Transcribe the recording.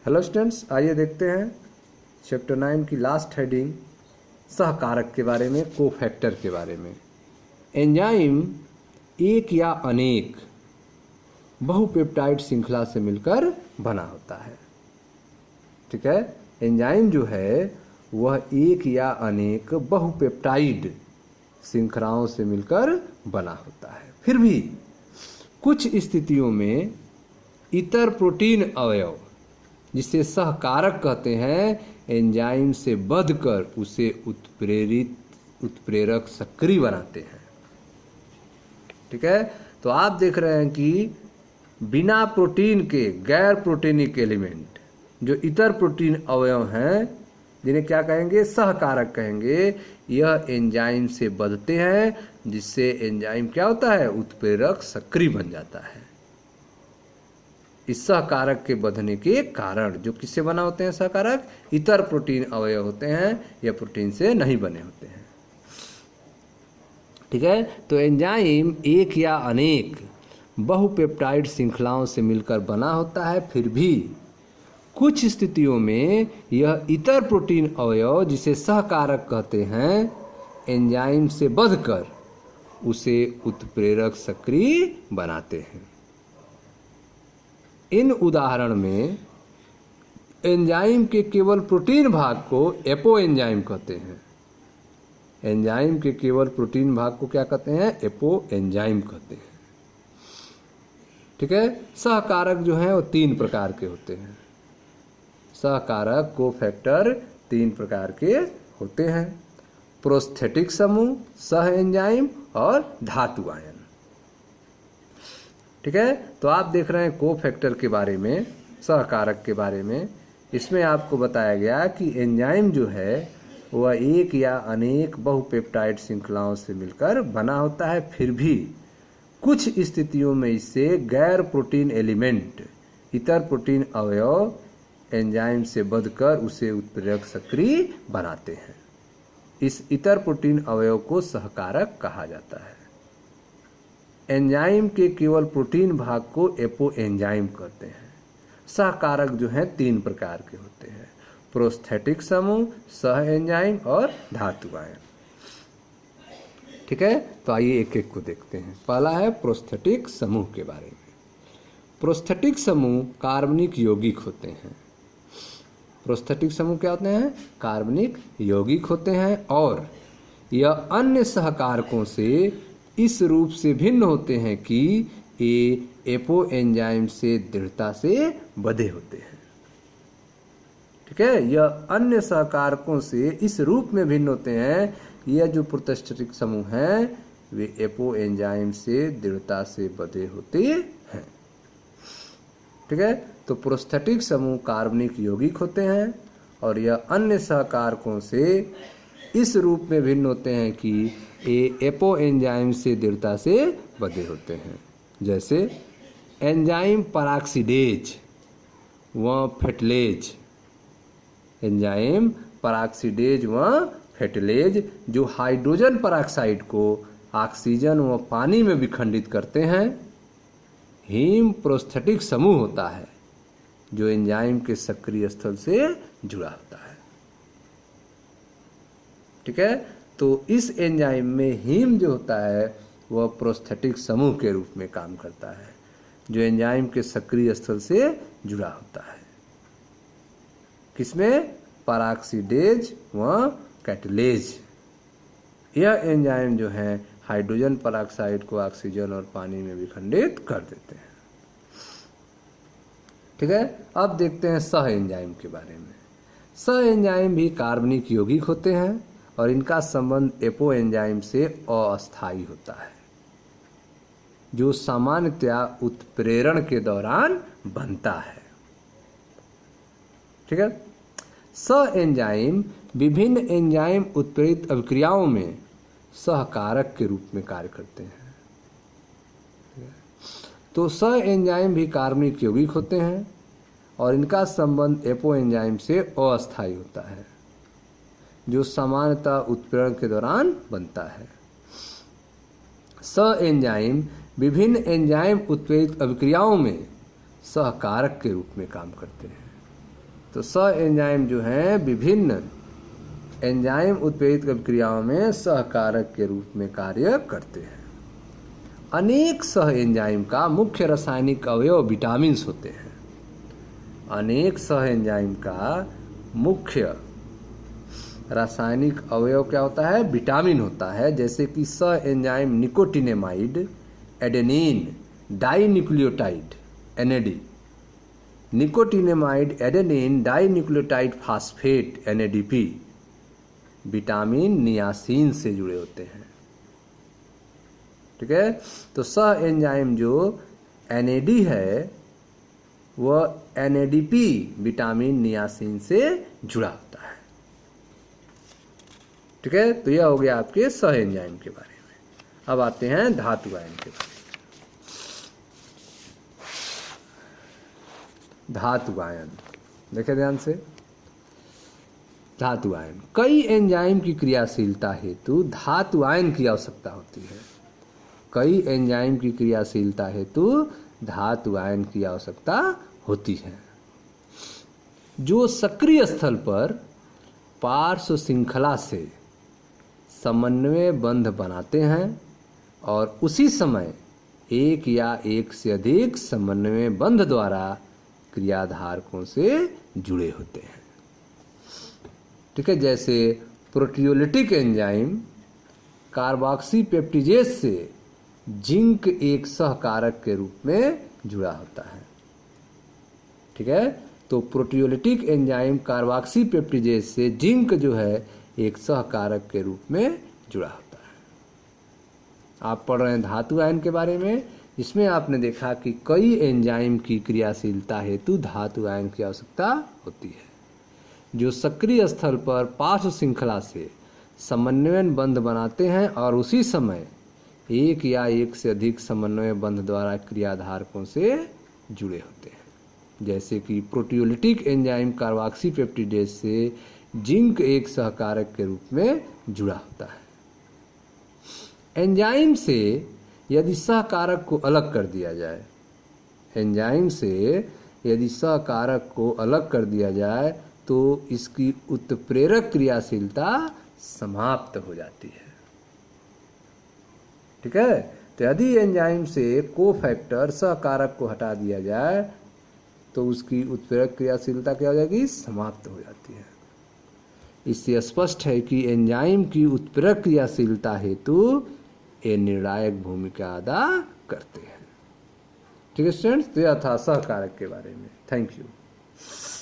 Hello students, आइए देखते हैं चैप्टर 9 की लास्ट हेडिंग सहकारक के बारे में, कोफैक्टर के बारे में। एंजाइम एक या अनेक बहुपेप्टाइड श्रृंखला से मिलकर बना होता है। ठीक है, एंजाइम जो है वह एक या अनेक बहुपेप्टाइड श्रृंखलाओं से मिलकर बना होता है। फिर भी कुछ स्थितियों में इतर प्रोटीन अवयव, जिसे सहकारक कहते हैं, एंजाइम से बंधकर उसे उत्प्रेरक सक्रिय बनाते हैं। ठीक है, तो आप देख रहे हैं कि बिना प्रोटीन के गैर प्रोटीनिक एलिमेंट जो इतर प्रोटीन अवयव हैं, जिन्हें क्या कहेंगे, सहकारक कहेंगे, यह एंजाइम से बंधते हैं, जिससे एंजाइम क्या होता है, उत्प्रेरक सक्रिय बन जाता है। इस सहकारक के बंधने के कारण, जो किससे बना होते हैं सहकारक, इतर प्रोटीन अवयव होते हैं, यह प्रोटीन से नहीं बने होते हैं। ठीक है, तो एंजाइम एक या अनेक बहुपेप्टाइड श्रृंखलाओं से मिलकर बना होता है। फिर भी कुछ स्थितियों में यह इतर प्रोटीन अवयव, जिसे सहकारक कहते हैं, एंजाइम से बंधकर उसे उत्प्रेरक सक्रिय बनाते हैं। इन उदाहरण में एंजाइम के केवल प्रोटीन भाग को एपो एंजाइम कहते हैं। एंजाइम के केवल प्रोटीन भाग को क्या कहते हैं, एपो एंजाइम कहते हैं। ठीक है, सहकारक जो है वो 3 प्रकार के होते हैं। सहकारक कोफैक्टर 3 प्रकार के होते हैं: प्रोस्थेटिक समूह, सह एंजाइम और धातु आयन। ठीक है, तो आप देख रहे हैं कोफैक्टर के बारे में, सहकारक के बारे में। इसमें आपको बताया गया कि एंजाइम जो है वह एक या अनेक बहुपेप्टाइड श्रृंखलाओं से मिलकर बना होता है। फिर भी कुछ स्थितियों में इससे गैर प्रोटीन एलिमेंट, इतर प्रोटीन अवयव, एंजाइम से बंधकर उसे उत्प्रेरक सक्रिय बनाते हैं। इस इतर प्रोटीन अवयव को सहकारक कहा जाता है। एंजाइम के केवल प्रोटीन भाग को एपो एंजाइम कहते हैं। सहकारक जो हैं 3 प्रकार के होते हैं: प्रोस्थेटिक समूह, सह एंजाइम और धातु आयन। ठीक है, तो आइए एक एक को देखते हैं। पहला है प्रोस्थेटिक समूह के बारे में। प्रोस्थेटिक समूह कार्बनिक यौगिक होते हैं। प्रोस्थेटिक समूह क्या होते हैं, कार्बनिक यौगिक होते हैं, और यह अन्य सहकारकों से इस रूप से भिन्न होते हैं कि ये एपो एंजाइम से दृढ़ता से बंधे होते हैं। ठीक है, यह अन्य सहकारकों से इस रूप में भिन्न होते हैं, यह जो प्रोस्थेटिक समूह हैं वे एपो एंजाइम से दृढ़ता से बंधे होते हैं। ठीक है, तो प्रोस्थेटिक समूह कार्बनिक यौगिक होते हैं और यह अन्य सहकारकों से इस रूप में भिन्न होते हैं कि ये एपो एंजाइम से दृढ़ता से बंधे होते हैं। जैसे एंजाइम पराक्सीडेज व फेटलेज, एंजाइम पराक्सीडेज व फेटलेज जो हाइड्रोजन पराक्साइड को ऑक्सीजन व पानी में विखंडित करते हैं। हीम प्रोस्थेटिक समूह होता है जो एंजाइम के सक्रिय स्थल से जुड़ा होता है। ठीक है, तो इस एंजाइम में हीम जो होता है वह प्रोस्थेटिक समूह के रूप में काम करता है, जो एंजाइम के सक्रिय स्थल से जुड़ा होता है। किसमें, पराक्सीडेज व कैटलेज। यह एंजाइम जो है हाइड्रोजन पराक्साइड को ऑक्सीजन और पानी में विखंडित कर देते हैं। ठीक है, अब देखते हैं सह एंजाइम के बारे में। सह एंजाइम भी कार्बनिक यौगिक होते हैं और इनका संबंध एपो एंजाइम से अस्थायी होता है, जो सामान्यतया उत्प्रेरण के दौरान बनता है। ठीक है, सह एंजाइम विभिन्न एंजाइम उत्प्रेरित अभिक्रियाओं में सहकारक के रूप में कार्य करते हैं। तो सह एंजाइम भी कार्बनिक यौगिक होते हैं और इनका संबंध एपो एंजाइम से अस्थायी होता है, जो सामान्यतः उत्प्रेरण के दौरान बनता है। सह एंजाइम विभिन्न एंजाइम उत्प्रेरित अभिक्रियाओं में सहकारक के रूप में काम करते हैं। तो सह एंजाइम जो हैं विभिन्न एंजाइम उत्प्रेरित अभिक्रियाओं में सहकारक के रूप में कार्य करते हैं। अनेक सह एंजाइम का मुख्य रासायनिक अवयव विटामिन्स होते हैं। अनेक सह एंजाइम का मुख्य रासायनिक अवयव क्या होता है? विटामिन होता है। जैसे कि सह enzyme nicotinamide adenine dinucleotide NAD, nicotinamide adenine dinucleotide phosphate NADP vitamin niacin से जुड़े होते हैं। ठीक है, तो सह एंजाइम जो NAD है वह NADP विटामिन नियासिन से जुड़ा होता है। ठीक है, तो यह हो गया आपके सह एंजाइम के बारे में। अब आते हैं धातु आयन के बारे में। धातु आयन देखें ध्यान से। धातु आयन, कई एंजाइम की क्रियाशीलता हेतु धातु आयन की आवश्यकता होती है। कई एंजाइम की क्रियाशीलता हेतु धातु आयन की आवश्यकता होती है, जो सक्रिय स्थल पर पार्श्व श्रृंखला से समन्वय बंध बनाते हैं और उसी समय एक या एक से अधिक समन्वय बंध द्वारा क्रियाधारकों से जुड़े होते हैं। ठीक है, जैसे प्रोटियोलिटिक एंजाइम कार्बोक्सी पेप्टिजेज से जिंक एक सहकारक के रूप में जुड़ा होता है। ठीक है, तो प्रोटियोलिटिक एंजाइम कार्बोक्सी पेप्टिजेज से जिंक जो है एक सहकारक के रूप में जुड़ा होता है। आप पढ़ रहे हैं धातु आयन के बारे में, जिसमें आपने देखा कि कई एंजाइम की क्रियाशीलता हेतु धातु आयन की आवश्यकता होती है, जो सक्रिय स्थल पर पार्श्व श्रृंखला से समन्वयन बंध बनाते हैं और उसी समय एक या एक से अधिक समन्वय बंध द्वारा क्रियाधारकों से जुड़े होते हैं। जैसे कि प्रोटियोलिटिक एंजाइम कार्बोक्सी पेप्टिडेज से जिंक एक सहकारक के रूप में जुड़ा होता है। एंजाइम से यदि सहकारक को अलग कर दिया जाए, एंजाइम से यदि सहकारक को अलग कर दिया जाए तो इसकी उत्प्रेरक क्रियाशीलता समाप्त हो जाती है। ठीक है, तो यदि एंजाइम से कोफैक्टर सहकारक को हटा दिया जाए तो उसकी उत्प्रेरक क्रियाशीलता क्या हो जाएगी? समाप्त हो जाती है। इससे स्पष्ट है कि एंजाइम की उत्प्रेरक क्रियाशीलता हेतु ये निर्णायक भूमिका अदा करते हैं। ठीक है स्टूडेंट्स, तो यह था सहकारक के बारे में। Thank you.